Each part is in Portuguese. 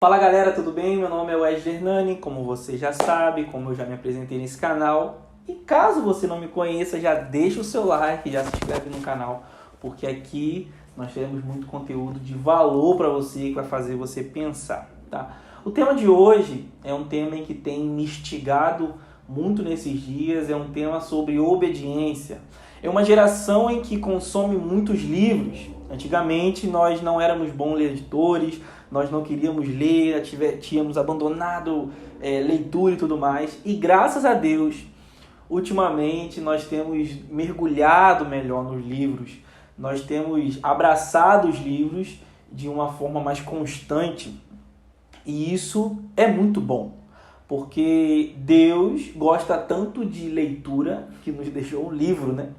Fala galera, tudo bem? Meu nome é Wesley Hernani, como você já sabe, como eu já me apresentei nesse canal. E caso você não me conheça, já deixa o seu like, já se inscreve no canal, porque aqui nós teremos muito conteúdo de valor para você, que vai fazer você pensar, tá? O tema de hoje é um tema que tem me instigado muito nesses dias, é um tema sobre obediência. É uma geração em que consome muitos livros. Antigamente nós não éramos bons leitores, nós não queríamos ler, tínhamos abandonado leitura e tudo mais. E graças a Deus, ultimamente nós temos mergulhado melhor nos livros, nós temos abraçado os livros de uma forma mais constante. E isso é muito bom, porque Deus gosta tanto de leitura que nos deixou um livro, né?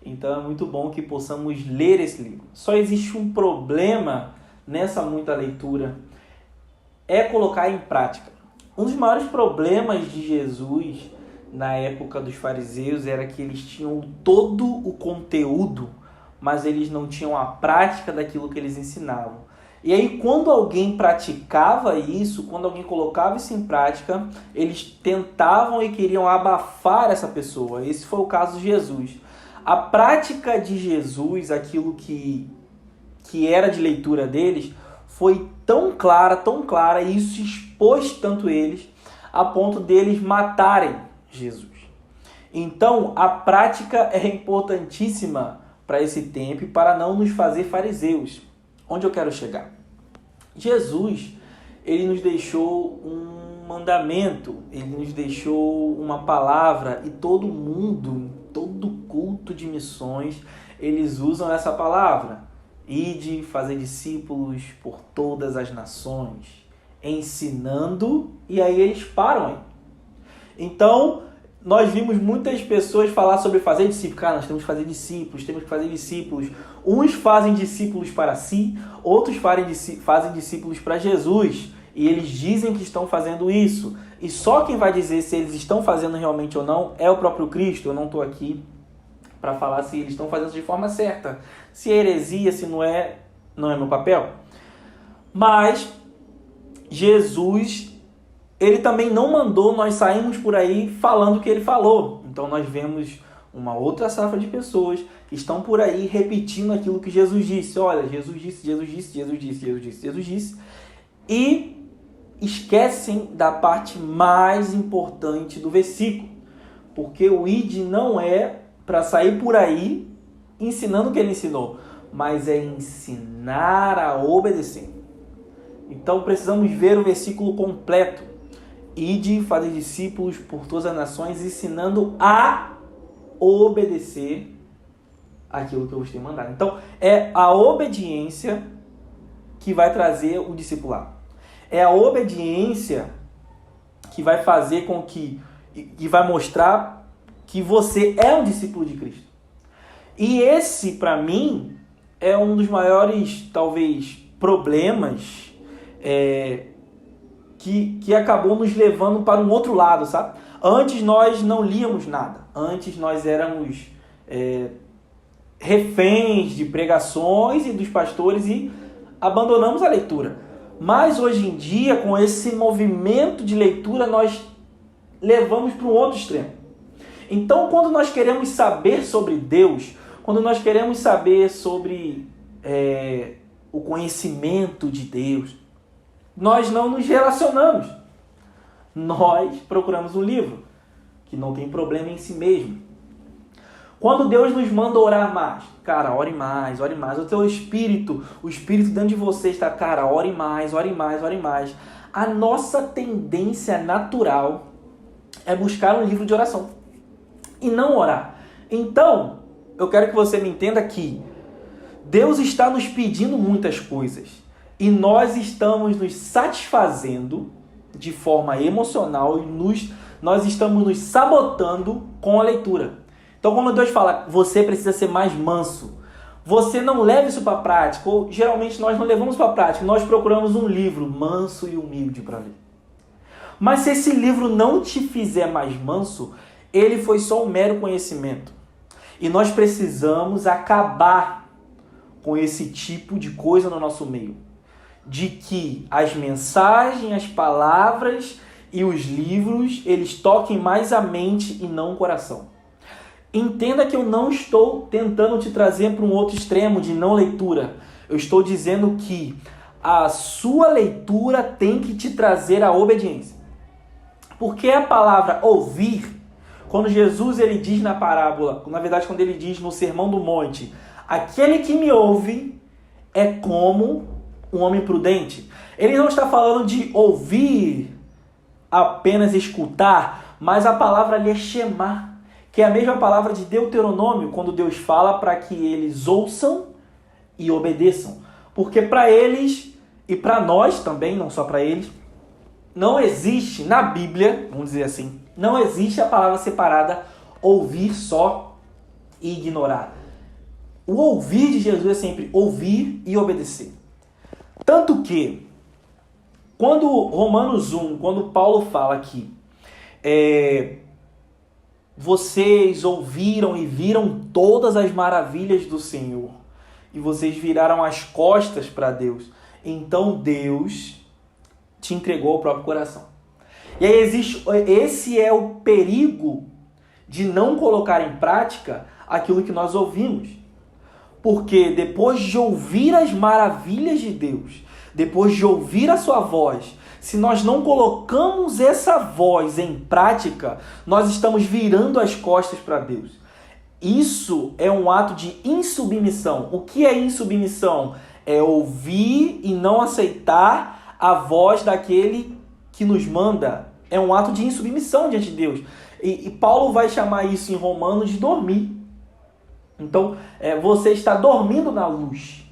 Então é muito bom que possamos ler esse livro. Só existe um problema nessa muita leitura, é colocar em prática. Um dos maiores problemas de Jesus na época dos fariseus era que eles tinham todo o conteúdo, mas eles não tinham a prática daquilo que eles ensinavam. E aí, quando alguém praticava isso, quando alguém colocava isso em prática, eles tentavam e queriam abafar essa pessoa. Esse foi o caso de Jesus. A prática de Jesus, aquilo que era de leitura deles, foi tão clara, e isso expôs tanto eles, a ponto deles matarem Jesus. Então, a prática é importantíssima para esse tempo e para não nos fazer fariseus. Onde eu quero chegar? Jesus, ele nos deixou um mandamento, ele nos deixou uma palavra, e todo mundo, todo culto de missões, eles usam essa palavra. Ide fazer discípulos por todas as nações, ensinando, e aí eles param aí. Então, nós vimos muitas pessoas falar sobre fazer discípulos. Cara, nós temos que fazer discípulos, temos que fazer discípulos. Uns fazem discípulos para si, outros fazem discípulos para Jesus. E eles dizem que estão fazendo isso. E só quem vai dizer se eles estão fazendo realmente ou não é o próprio Cristo. Eu não estou aqui para falar se eles estão fazendo de forma certa. Se é heresia, se não é meu papel. Mas Jesus, ele também não mandou nós sairmos por aí falando o que ele falou. Então nós vemos uma outra safra de pessoas que estão por aí repetindo aquilo que Jesus disse. Olha, Jesus disse, Jesus disse, Jesus disse, Jesus disse, Jesus disse. E esquecem da parte mais importante do versículo. Porque o id não é para sair por aí ensinando o que ele ensinou, mas é ensinar a obedecer. Então precisamos ver o versículo completo. Ide fazer discípulos por todas as nações, ensinando a obedecer aquilo que eu vos tenho mandado. Então é a obediência que vai trazer o discipulado. É a obediência que vai fazer com que vai mostrar que você é um discípulo de Cristo. E esse, para mim, é um dos maiores, talvez, problemas que acabou nos levando para um outro lado, sabe? Antes nós não líamos nada. Antes nós éramos reféns de pregações e dos pastores e abandonamos a leitura. Mas hoje em dia, com esse movimento de leitura, nós levamos para um outro extremo. Então, quando nós queremos saber sobre Deus, quando nós queremos saber sobre o conhecimento de Deus, nós não nos relacionamos. Nós procuramos um livro, que não tem problema em si mesmo. Quando Deus nos manda orar mais, cara, ore mais, ore mais. O teu espírito, o espírito dentro de você está, cara, ore mais, ore mais, ore mais. A nossa tendência natural é buscar um livro de oração e não orar. Então, eu quero que você me entenda que Deus está nos pedindo muitas coisas e nós estamos nos satisfazendo de forma emocional e nós estamos nos sabotando com a leitura. Então, quando Deus fala, você precisa ser mais manso, você não leva isso para a prática, ou geralmente nós não levamos para a prática, nós procuramos um livro manso e humilde para ler. Mas se esse livro não te fizer mais manso, ele foi só um mero conhecimento. E nós precisamos acabar com esse tipo de coisa no nosso meio. de que as mensagens, as palavras e os livros, eles toquem mais a mente e não o coração. Entenda que eu não estou tentando te trazer para um outro extremo de não leitura. Eu estou dizendo que a sua leitura tem que te trazer a obediência. Porque a palavra ouvir, quando Jesus ele diz na parábola, na verdade quando ele diz no Sermão do Monte, aquele que me ouve é como um homem prudente. Ele não está falando de ouvir, apenas escutar, mas a palavra ali é shema, que é a mesma palavra de Deuteronômio, quando Deus fala para que eles ouçam e obedeçam. Porque para eles, e para nós também, não só para eles, não existe na Bíblia, vamos dizer assim, não existe a palavra separada ouvir só e ignorar. O ouvir de Jesus é sempre ouvir e obedecer. Tanto que, quando Romanos 1, quando Paulo fala que vocês ouviram e viram todas as maravilhas do Senhor e vocês viraram as costas para Deus, então Deus te entregou ao próprio coração. E aí esse é o perigo de não colocar em prática aquilo que nós ouvimos. Porque depois de ouvir as maravilhas de Deus, depois de ouvir a sua voz, se nós não colocamos essa voz em prática, nós estamos virando as costas para Deus. Isso é um ato de insubmissão. O que é insubmissão? É ouvir e não aceitar a voz daquele que nos manda. É um ato de insubmissão diante de Deus. E Paulo vai chamar isso em Romanos de dormir. Então, você está dormindo na luz.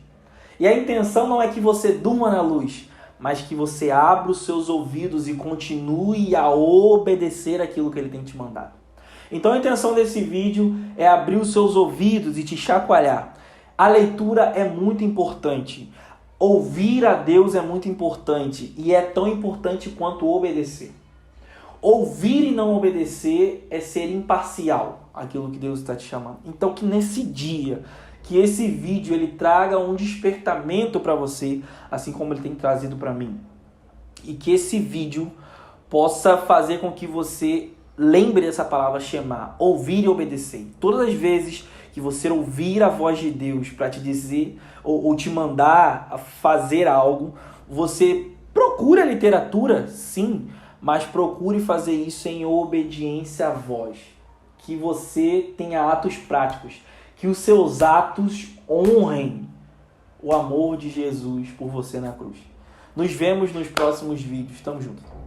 E a intenção não é que você durma na luz, mas que você abra os seus ouvidos e continue a obedecer aquilo que ele tem te mandado. Então a intenção desse vídeo é abrir os seus ouvidos e te chacoalhar. A leitura é muito importante. Ouvir a Deus é muito importante e é tão importante quanto obedecer. Ouvir e não obedecer é ser imparcial, aquilo que Deus está te chamando. Então que nesse dia, que esse vídeo ele traga um despertamento para você, assim como ele tem trazido para mim. E que esse vídeo possa fazer com que você lembre dessa palavra shema, ouvir e obedecer. Todas as vezes que você ouvir a voz de Deus para te dizer ou te mandar a fazer algo, você procura literatura, sim, mas procure fazer isso em obediência à voz. Que você tenha atos práticos, que os seus atos honrem o amor de Jesus por você na cruz. Nos vemos nos próximos vídeos. Tamo junto.